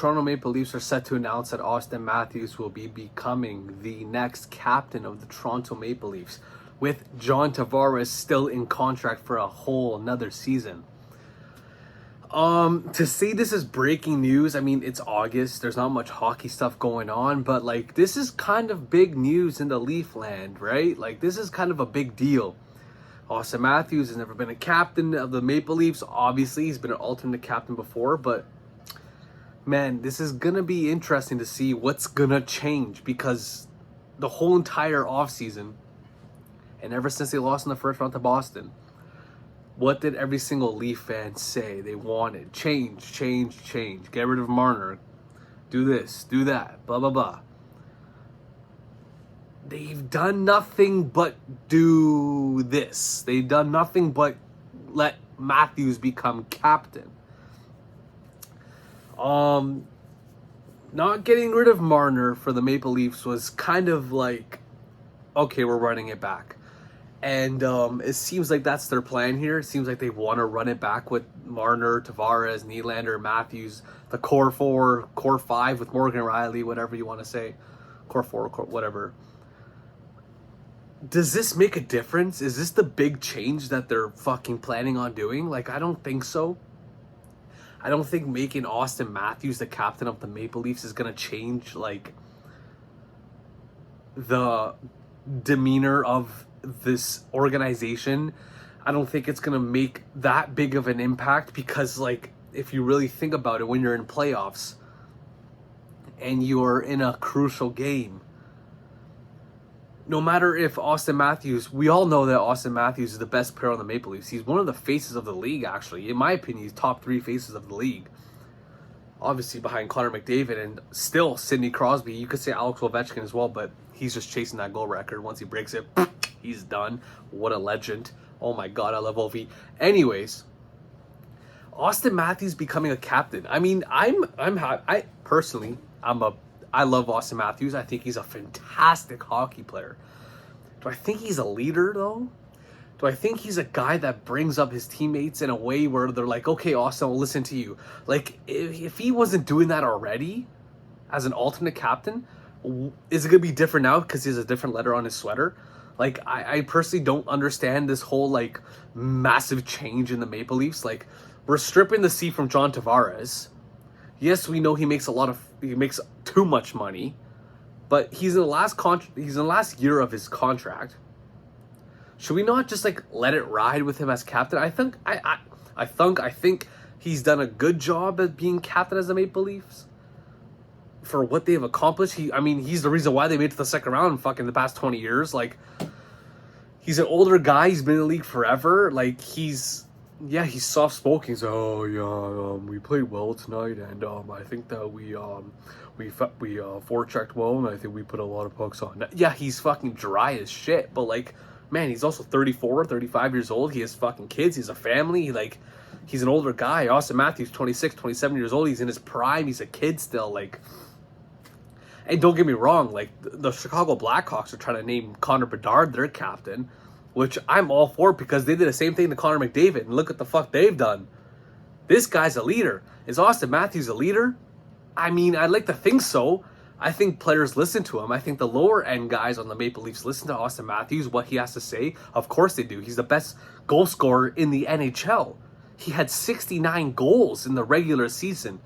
Toronto Maple Leafs are set to announce that Auston Matthews will be becoming the next captain of the Toronto Maple Leafs, with John Tavares still in contract for a whole another season. To say this is breaking news, I mean, it's August, there's not much hockey stuff going on, but like, this is kind of big news in the Leaf land, right? Like, this is kind of a big deal. Auston Matthews has never been a captain of the Maple Leafs. Obviously, he's been an alternate captain before, but man, this is gonna be interesting to see what's gonna change, because the whole entire offseason, and ever since they lost in the first round to Boston, what did every single Leaf fan say? They wanted change, change, change. Get rid of Marner. Do this, do that, blah, blah, blah. They've done nothing but do this. They've done nothing but let Matthews become captain. Not getting rid of Marner for the Maple Leafs was kind of like, okay, we're running it back. And it seems like that's their plan here. It seems like they want to run it back with Marner, Tavares, Nylander, Matthews, the core 4, core 5 with Morgan Riley, whatever you want to say. Core 4, whatever. Does this make a difference? Is this the big change that they're fucking planning on doing? Like, I don't think so. I don't think making Auston Matthews the captain of the Maple Leafs is going to change, like, the demeanor of this organization. I don't think it's going to make that big of an impact, because, like, if you really think about it, when you're in playoffs and you're in a crucial game, no matter if Auston Matthews, we all know that Auston Matthews is the best player on the Maple Leafs. He's one of the faces of the league, actually. In my opinion, he's top 3 faces of the league. Obviously behind Connor McDavid and still Sidney Crosby. You could say Alex Ovechkin as well, but he's just chasing that goal record. Once he breaks it, he's done. What a legend. Oh my God, I love Ovi. Anyways, Auston Matthews becoming a captain. I mean, I love Auston Matthews. I think he's a fantastic hockey player. Do I think he's a leader, though? Do I think he's a guy that brings up his teammates in a way where they're like, okay, Auston, we'll listen to you? Like, if he wasn't doing that already as an alternate captain, is it going to be different now because he has a different letter on his sweater? Like, I personally don't understand this whole, like, massive change in the Maple Leafs. Like, we're stripping the C from John Tavares. Yes, we know he makes too much money, but he's in the last year of his contract. Should we not just, like, let it ride with him as captain? I think he's done a good job at being captain as the Maple Leafs for what they've accomplished. He's the reason why they made it to the second round in fucking the past 20 years. Like, he's an older guy. He's been in the league forever. Like, he's soft-spoken. He's we played well tonight, and I think that we forechecked well, and I think we put a lot of pucks on. Yeah, he's fucking dry as shit, but, like, man, he's also 34, 35 years old. He has fucking kids. He's a family. He's an older guy. Auston Matthews, 26, 27 years old. He's in his prime. He's a kid still. Like, and don't get me wrong, like, the Chicago Blackhawks are trying to name Connor Bedard their captain, which I'm all for, because they did the same thing to Connor McDavid, and look what the fuck they've done. This guy's a leader. Is Auston Matthews a leader? I mean, I'd like to think so. I think players listen to him. I think the lower end guys on the Maple Leafs listen to Auston Matthews, what he has to say. Of course they do. He's the best goal scorer in the NHL. He had 69 goals in the regular season.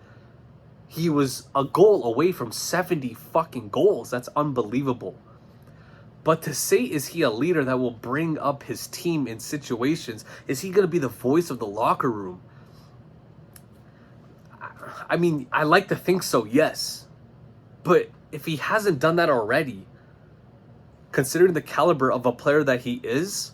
He was a goal away from 70 fucking goals. That's unbelievable. But to say, is he a leader that will bring up his team in situations? Is he going to be the voice of the locker room? I mean, I like to think so, yes. But if he hasn't done that already, considering the caliber of a player that he is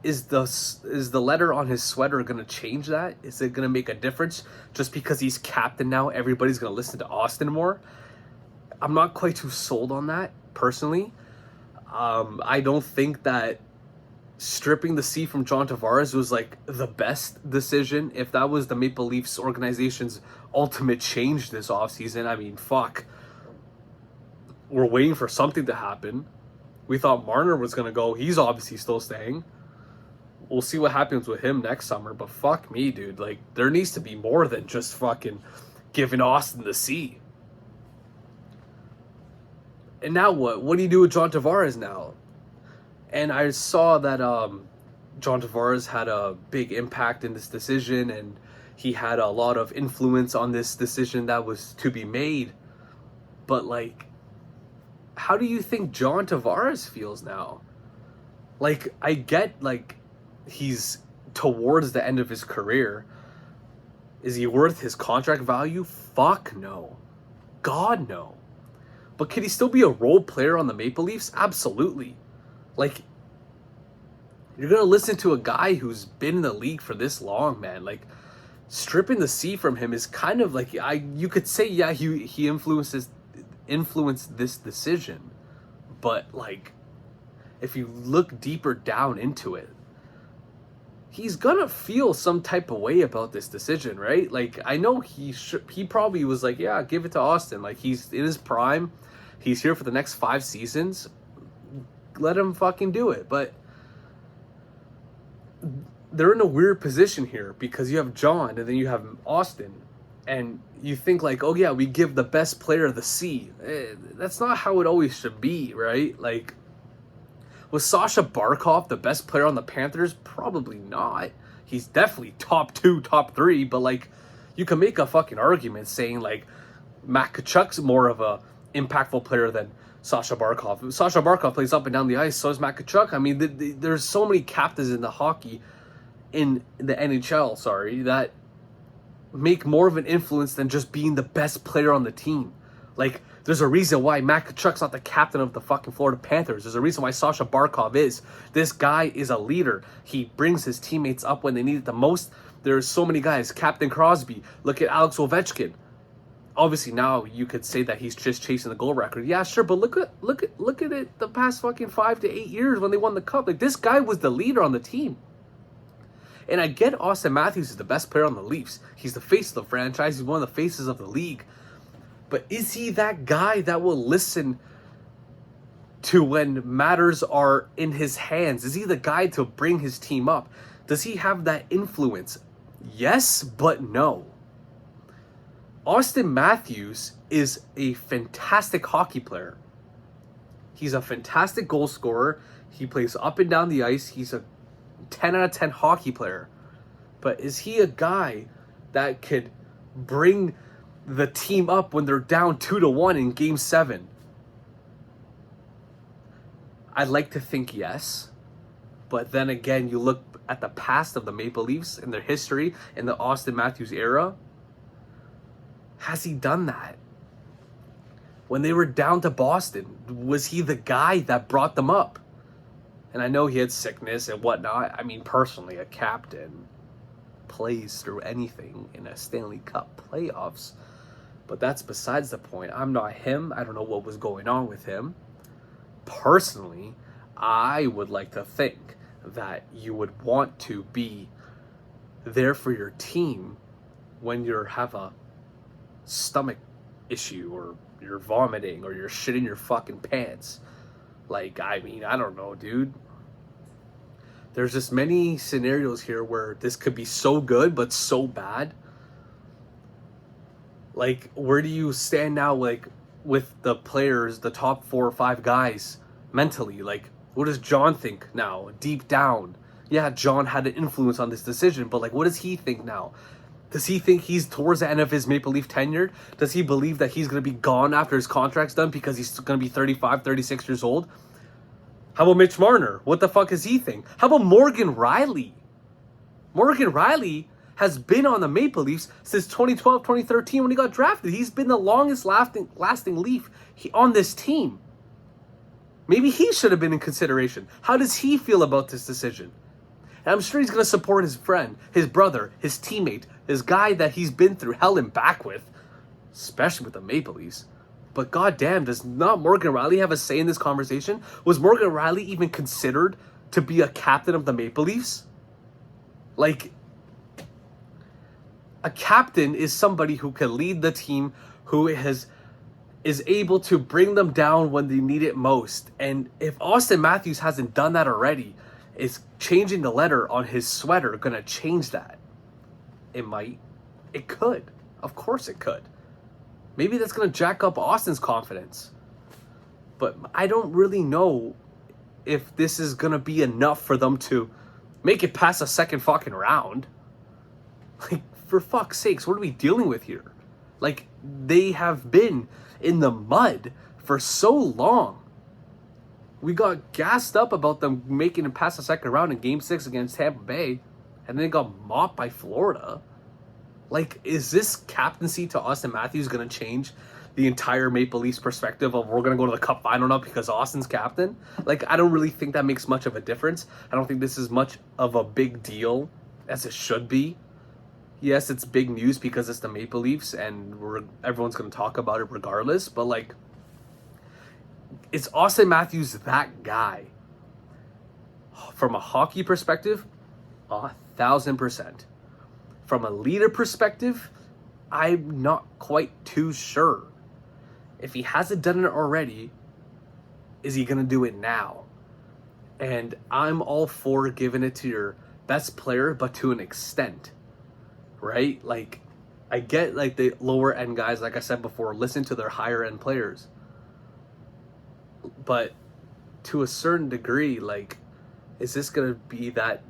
the letter on his sweater going to change that? Is it going to make a difference just because he's captain now? Everybody's going to listen to Auston more? I'm not quite too sold on that, personally. I don't think that stripping the C from John Tavares was, like, the best decision. If that was the Maple Leafs organization's ultimate change this offseason, I mean, fuck. We're waiting for something to happen. We thought Marner was going to go. He's obviously still staying. We'll see what happens with him next summer. But fuck me, dude. Like, there needs to be more than just fucking giving Auston the C. And now what? What do you do with John Tavares now? And I saw that John Tavares had a big impact in this decision, and he had a lot of influence on this decision that was to be made. But, like, how do you think John Tavares feels now? Like, I get, like, he's towards the end of his career. Is he worth his contract value? Fuck no. God, no. But can he still be a role player on the Maple Leafs? Absolutely. Like, you're going to listen to a guy who's been in the league for this long, man. Like, stripping the C from him is kind of like, you could say, yeah, he influenced this decision. But, like, if you look deeper down into it, he's gonna feel some type of way about this decision, right? Like, I know he probably was like, yeah, give it to Auston. Like, he's in his prime. He's here for the next 5 seasons. Let him fucking do it. But they're in a weird position here because you have John and then you have Auston. And you think like, oh yeah, we give the best player the C. That's not how it always should be, right? Like, was Sasha Barkov the best player on the Panthers? Probably not. He's definitely top 2, top 3, but like, you can make a fucking argument saying like Matt Tkachuk's more of a impactful player than Sasha Barkov. Sasha Barkov plays up and down the ice, so is Matt Tkachuk. I mean, there's so many captains in the hockey, in the NHL, that make more of an influence than just being the best player on the team. Like, there's a reason why Matt Tkachuk's not the captain of the fucking Florida Panthers. There's a reason why Sasha Barkov is. This guy is a leader. He brings his teammates up when they need it the most. There's so many guys. Captain Crosby. Look at Alex Ovechkin. Obviously, now you could say that he's just chasing the goal record. Yeah, sure, but look at it the past fucking 5 to 8 years when they won the cup. Like, this guy was the leader on the team. And I get Auston Matthews is the best player on the Leafs. He's the face of the franchise. He's one of the faces of the league. But is he that guy that will listen to when matters are in his hands? Is he the guy to bring his team up? Does he have that influence? Yes, but no. Auston Matthews is a fantastic hockey player. He's a fantastic goal scorer. He plays up and down the ice. He's a 10 out of 10 hockey player. But is he a guy that could bring the team up when they're down 2-1 in Game 7? I'd like to think yes. But then again, you look at the past of the Maple Leafs and their history in the Auston Matthews era. Has he done that? When they were down to Boston, was he the guy that brought them up? And I know he had sickness and whatnot. I mean, personally, a captain plays through anything in a Stanley Cup playoffs. But that's besides the point. I'm not him. I don't know what was going on with him. Personally, I would like to think that you would want to be there for your team when you have a stomach issue or you're vomiting or you're shitting your fucking pants. Like, I mean, I don't know, dude. There's just many scenarios here where this could be so good but so bad. Like, where do you stand now, like, with the players, the top 4 or 5 guys, mentally? Like, what does John think now, deep down? Yeah, John had an influence on this decision, but, like, what does he think now? Does he think he's towards the end of his Maple Leaf tenure? Does he believe that he's going to be gone after his contract's done because he's going to be 35, 36 years old? How about Mitch Marner? What the fuck does he think? How about Morgan Riley? Morgan Riley has been on the Maple Leafs since 2012, 2013 when he got drafted. He's been the longest lasting Leaf on this team. Maybe he should have been in consideration. How does he feel about this decision? And I'm sure he's going to support his friend, his brother, his teammate, his guy that he's been through hell and back with, especially with the Maple Leafs. But goddamn, does not Morgan Riley have a say in this conversation? Was Morgan Riley even considered to be a captain of the Maple Leafs? Like, a captain is somebody who can lead the team, who is able to bring them down when they need it most. And if Auston Matthews hasn't done that already, is changing the letter on his sweater going to change that? It might. It could. Of course it could. Maybe that's going to jack up Auston's confidence. But I don't really know if this is going to be enough for them to make it past a second fucking round. Like, for fuck's sakes, what are we dealing with here? Like, they have been in the mud for so long. We got gassed up about them making it past the second round in Game 6 against Tampa Bay, and then got mopped by Florida. Like, is this captaincy to Auston Matthews going to change the entire Maple Leafs perspective of we're going to go to the Cup final now because Auston's captain? Like, I don't really think that makes much of a difference. I don't think this is much of a big deal as it should be. Yes, it's big news because it's the Maple Leafs and everyone's going to talk about it regardless. But, like, is Auston Matthews that guy? From a hockey perspective, 1,000%. From a leader perspective, I'm not quite too sure. If he hasn't done it already, is he going to do it now? And I'm all for giving it to your best player, but to an extent. Right? Like, I get, like, the lower end guys, like I said before, listen to their higher end players. But to a certain degree, like, is this going to be that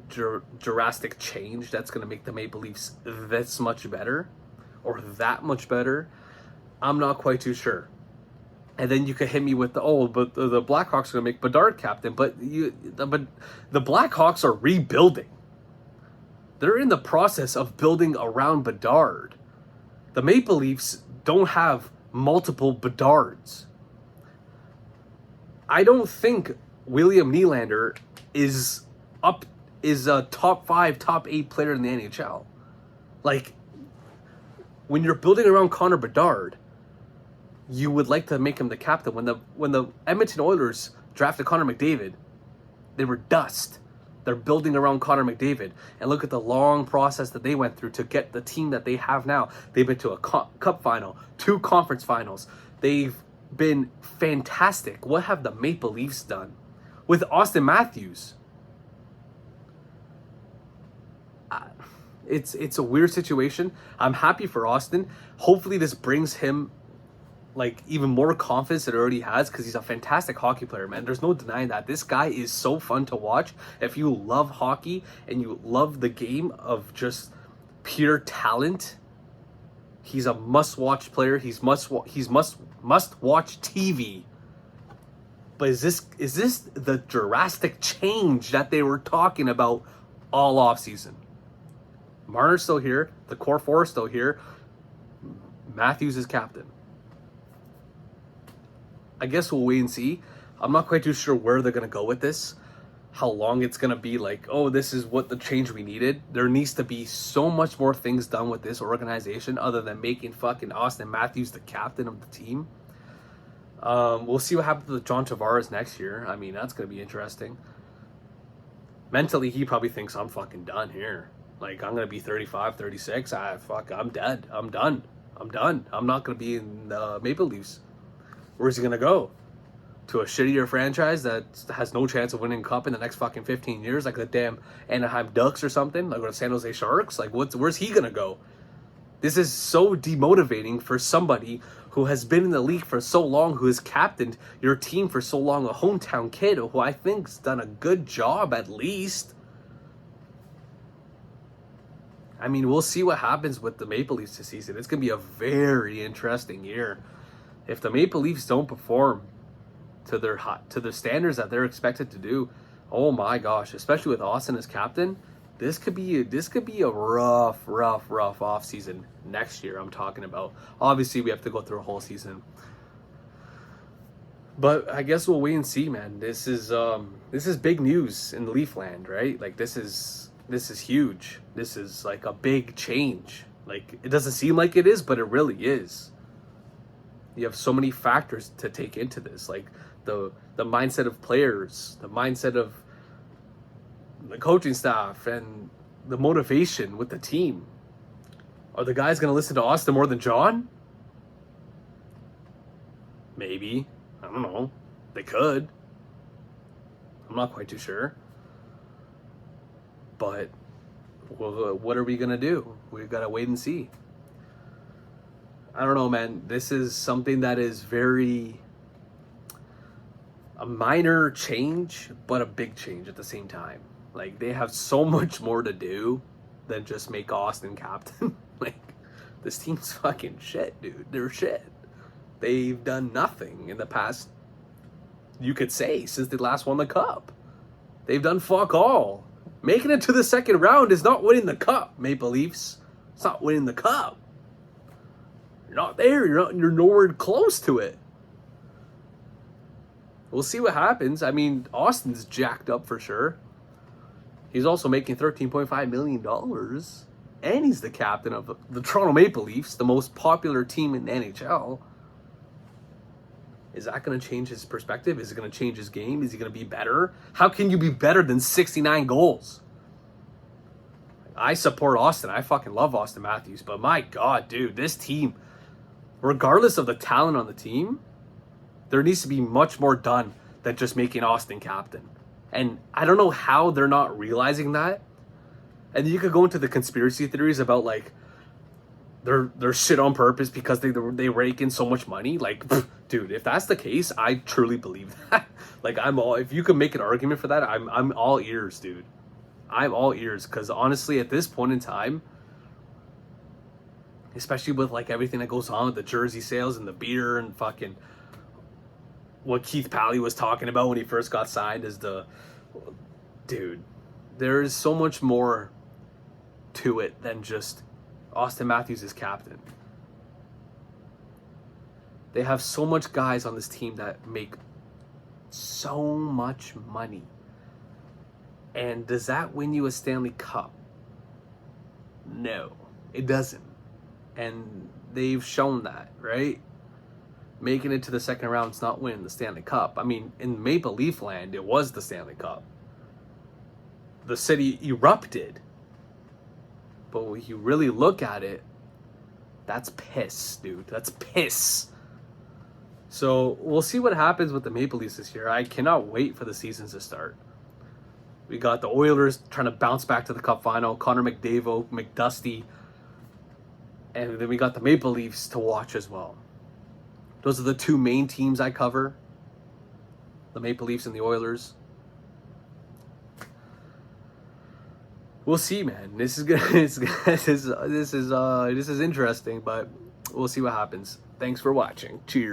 drastic change that's going to make the Maple Leafs this much better? Or that much better? I'm not quite too sure. And then you could hit me with but the Blackhawks are going to make Bedard captain. But the Blackhawks are rebuilding. They're in the process of building around Bedard. The Maple Leafs don't have multiple Bedards. I don't think William Nylander is a top 5, top 8 player in the NHL. Like, when you're building around Connor Bedard, you would like to make him the captain. When the Edmonton Oilers drafted Connor McDavid, they were dust. They're building around Connor McDavid. And look at the long process that they went through to get the team that they have now. They've been to a cup final, 2 conference finals. They've been fantastic. What have the Maple Leafs done? With Auston Matthews, it's a weird situation. I'm happy for Auston. Hopefully this brings him, like, even more confidence than he already has, because he's a fantastic hockey player, man. There's no denying that. This guy is so fun to watch. If you love hockey and you love the game of just pure talent, he's a must-watch player. He's must-watch TV. But is this the drastic change that they were talking about all offseason? Marner's still here. The core four is still here. Matthews is captain. I guess we'll wait and see. I'm not quite too sure where they're going to go with this. How long it's going to be like, oh, this is what the change we needed. There needs to be so much more things done with this organization other than making fucking Auston Matthews the captain of the team. We'll see what happens with John Tavares next year. I mean, that's going to be interesting. Mentally, he probably thinks I'm fucking done here. Like, I'm going to be 35, 36. I'm dead. I'm done. I'm not going to be in the Maple Leafs. Where's he going to go? To a shittier franchise that has no chance of winning a cup in the next fucking 15 years? Like the damn Anaheim Ducks or something? Like, or the San Jose Sharks? Like, where's he going to go? This is so demotivating for somebody who has been in the league for so long, who has captained your team for so long, a hometown kid who I think's done a good job at least. I mean, we'll see what happens with the Maple Leafs this season. It's going to be a very interesting year. If the Maple Leafs don't perform to the standards that they're expected to do, oh my gosh, especially with Auston as captain, this could be a rough off season next year. I'm talking about. Obviously, we have to go through a whole season, but I guess we'll wait and see, man. This is big news in Leafland, right? Like, this is huge. This is like a big change. Like, it doesn't seem like it is, but it really is. You have so many factors to take into this, like the mindset of players, the mindset of the coaching staff, and the motivation with the team. Are the guys going to listen to Auston more than John? Maybe. I don't know. They could. I'm not quite too sure. But what are we going to do? We've got to wait and see. I don't know, man. This is something that is very a minor change, but a big change at the same time. Like, they have so much more to do than just make Auston captain. Like, this team's fucking shit, dude. They're shit. They've done nothing in the past, you could say, since they last won the cup. They've done fuck all. Making it to the second round is not winning the cup, Maple Leafs. It's not winning the cup. You're not there. You're nowhere close to it. We'll see what happens. I mean, Austin's jacked up for sure. He's also making $13.5 million. And he's the captain of the Toronto Maple Leafs, the most popular team in the NHL. Is that going to change his perspective? Is it going to change his game? Is he going to be better? How can you be better than 69 goals? I support Austin. I fucking love Auston Matthews. But my God, dude, this team, regardless of the talent on the team, there needs to be much more done than just making Austin captain. And I don't know how they're not realizing that. And you could go into the conspiracy theories about, like, they're shit on purpose because they rake in so much money. Like, pff, dude, if that's the case, I truly believe that. Like, if you could make an argument for that, I'm all ears, dude. I'm all ears, because honestly, at this point in time, especially with, like, everything that goes on with the jersey sales and the beer and fucking what Keith Pally was talking about when he first got signed, is dude, there is so much more to it than just Auston Matthews is captain. They have so much guys on this team that make so much money. And does that win you a Stanley Cup? No, it doesn't. And they've shown that, right? Making it to the second round is not winning the Stanley Cup. I mean, in Maple Leaf land, it was the Stanley Cup. The city erupted. But when you really look at it, that's piss, dude. That's piss. So we'll see what happens with the Maple Leafs this year. I cannot wait for the seasons to start. We got the Oilers trying to bounce back to the Cup final. Connor McDavid, McDusty. And then we got the Maple Leafs to watch as well. Those are the two main teams I cover. The Maple Leafs and the Oilers. We'll see, man. This is good. This is interesting, but we'll see what happens. Thanks for watching. Cheers.